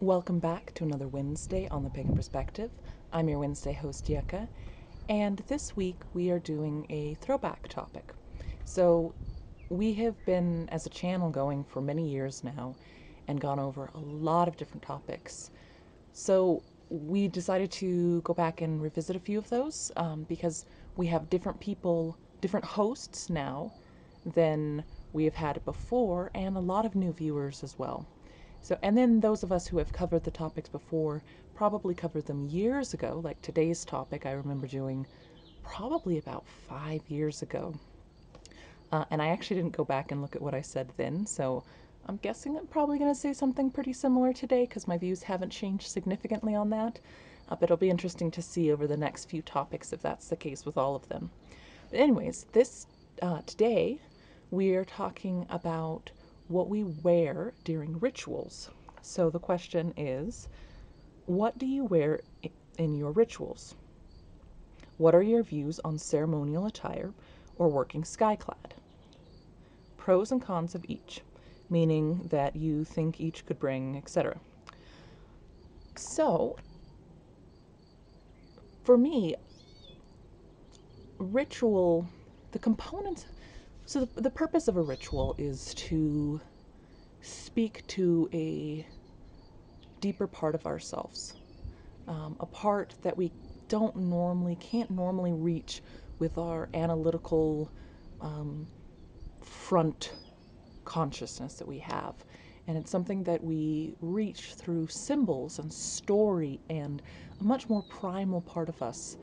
Welcome back to another Wednesday on the Pagan Perspective. I'm your Wednesday host, Yucca, and this week we are doing a throwback topic. So, we have been, as a channel, going for many years now and gone over a lot of different topics. So, we decided to go back and revisit a few of those because we have different people, different hosts now than we have had before, and a lot of new viewers as well. So, and then those of us who have covered the topics before probably covered them years ago, like today's topic, I remember doing probably about 5 years ago. And I actually didn't go back and look at what I said then, so I'm guessing I'm probably going to say something pretty similar today because my views haven't changed significantly on that. But it'll be interesting to see over the next few topics if that's the case with all of them. But, anyways, today we are talking about what we wear during rituals. So the question is, what do you wear in your rituals? What are your views on ceremonial attire or working skyclad? Pros and cons of each, meaning that you think each could bring, etc. So, for me, ritual, the components, so the purpose of a ritual is to speak to a deeper part of ourselves, a part that we can't normally reach with our analytical um, front consciousness that we have. And it's something that we reach through symbols and story and a much more primal part of us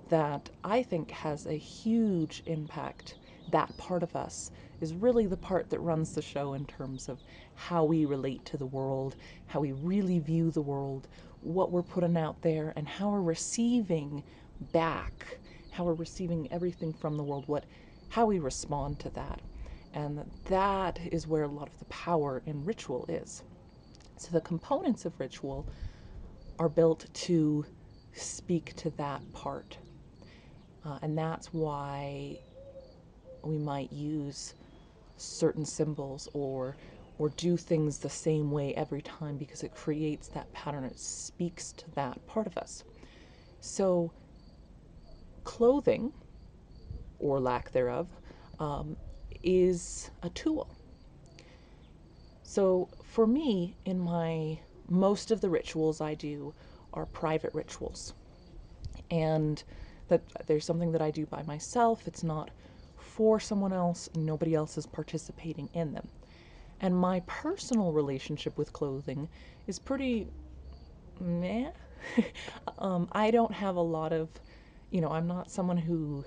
that I think has a huge impact. That part of us is really the part that runs the show in terms of how we relate to the world, how we really view the world, what we're putting out there, and how we're receiving back, how we're receiving everything from the world, how we respond to that. And that is where a lot of the power in ritual is. So the components of ritual are built to speak to that part. And that's why we might use certain symbols or do things the same way every time because it creates that pattern. It speaks to that part of us. So clothing, or lack thereof, um, is a tool. So for me, in my most of the rituals I do are private rituals, and that there's something that I do by myself. It's not for someone else. Nobody else is participating in them. And my personal relationship with clothing is pretty meh. I don't have a lot of, I'm not someone who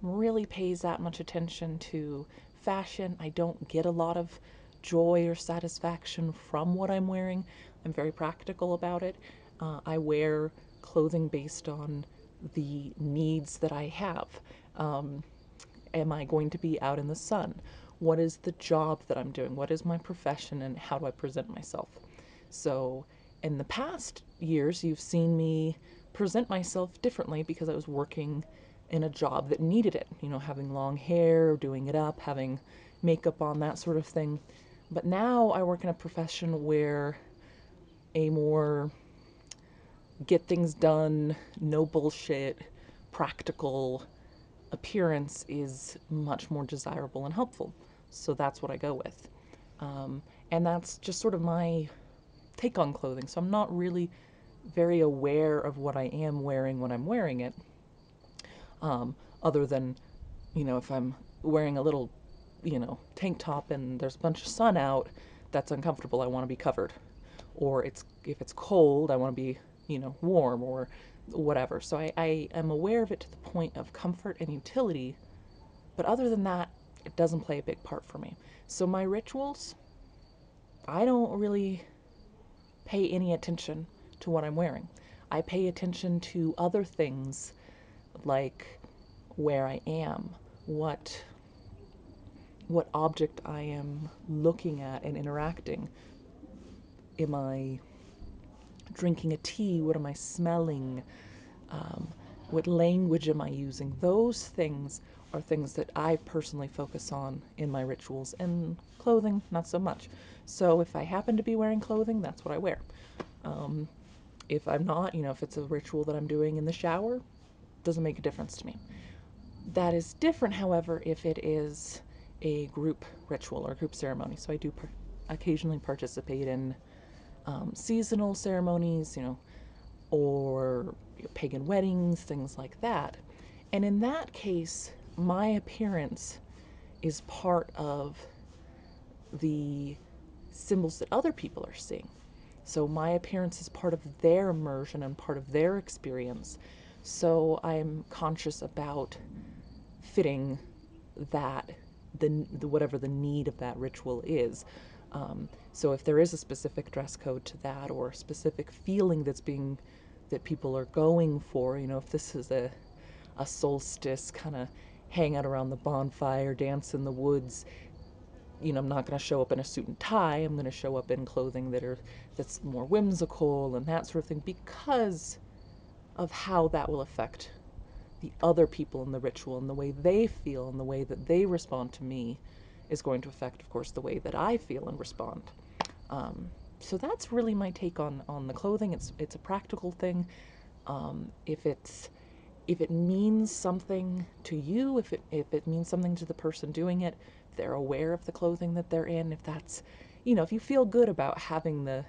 really pays that much attention to fashion. I don't get a lot of joy or satisfaction from what I'm wearing. I'm very practical about it. I wear clothing based on the needs that I have. Um, am I going to be out in the sun? What is the job that I'm doing? What is my profession and how do I present myself? So, in the past years, you've seen me present myself differently because I was working in a job that needed it, having long hair, doing it up, having makeup on, that sort of thing. But now I work in a profession where a more get things done, no bullshit, practical appearance is much more desirable and helpful. So that's what I go with. And that's just sort of my take on clothing. So I'm not really very aware of what I am wearing when I'm wearing it, other than, if I'm wearing a little, tank top and there's a bunch of sun out, that's uncomfortable. I want to be covered. Or if it's cold, I want to be, warm or whatever. So I am aware of it to the point of comfort and utility. But other than that, it doesn't play a big part for me. So my rituals, I don't really pay any attention to what I'm wearing. I pay attention to other things like where I am, what object I am looking at and interacting. Am I drinking a tea? What am I smelling? What language am I using? Those things are things that I personally focus on in my rituals, and clothing, not so much. So if I happen to be wearing clothing, that's what I wear. Um, if I'm not, if it's a ritual that I'm doing in the shower, doesn't make a difference to me. That is different, however, if it is a group ritual or group ceremony. So I do occasionally participate in seasonal ceremonies, or pagan weddings, things like that. And in that case, my appearance is part of the symbols that other people are seeing. So my appearance is part of their immersion and part of their experience. So I'm conscious about fitting that the whatever the need of that ritual is. So if there is a specific dress code to that, or a specific feeling that people are going for, if this is a solstice kind of hang out around the bonfire, dance in the woods, I'm not going to show up in a suit and tie. I'm going to show up in clothing that's more whimsical and that sort of thing, because of how that will affect the other people in the ritual, and the way they feel and the way that they respond to me is going to affect, of course, the way that I feel and respond. So that's really my take on the clothing. It's a practical thing. If it means something to you, if it means something to the person doing it, they're aware of the clothing that they're in. If that's, if you feel good about having the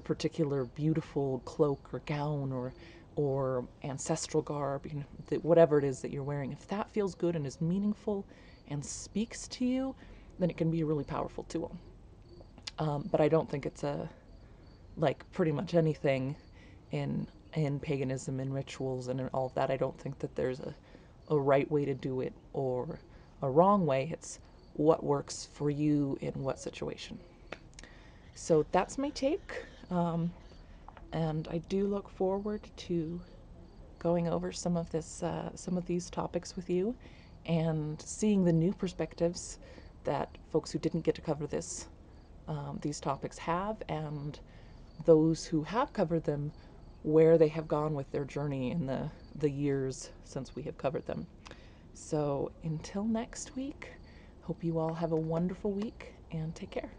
particular beautiful cloak or gown or ancestral garb, whatever it is that you're wearing, if that feels good and is meaningful and speaks to you, then it can be a really powerful tool. But I don't think it's like pretty much anything in paganism and rituals and in all of that. I don't think that there's a right way to do it or a wrong way. It's what works for you in what situation. So that's my take. And I do look forward to going over some of these topics with you, and seeing the new perspectives that folks who didn't get to cover these topics have, and those who have covered them, where they have gone with their journey in the years since we have covered them. So until next week, hope you all have a wonderful week and take care.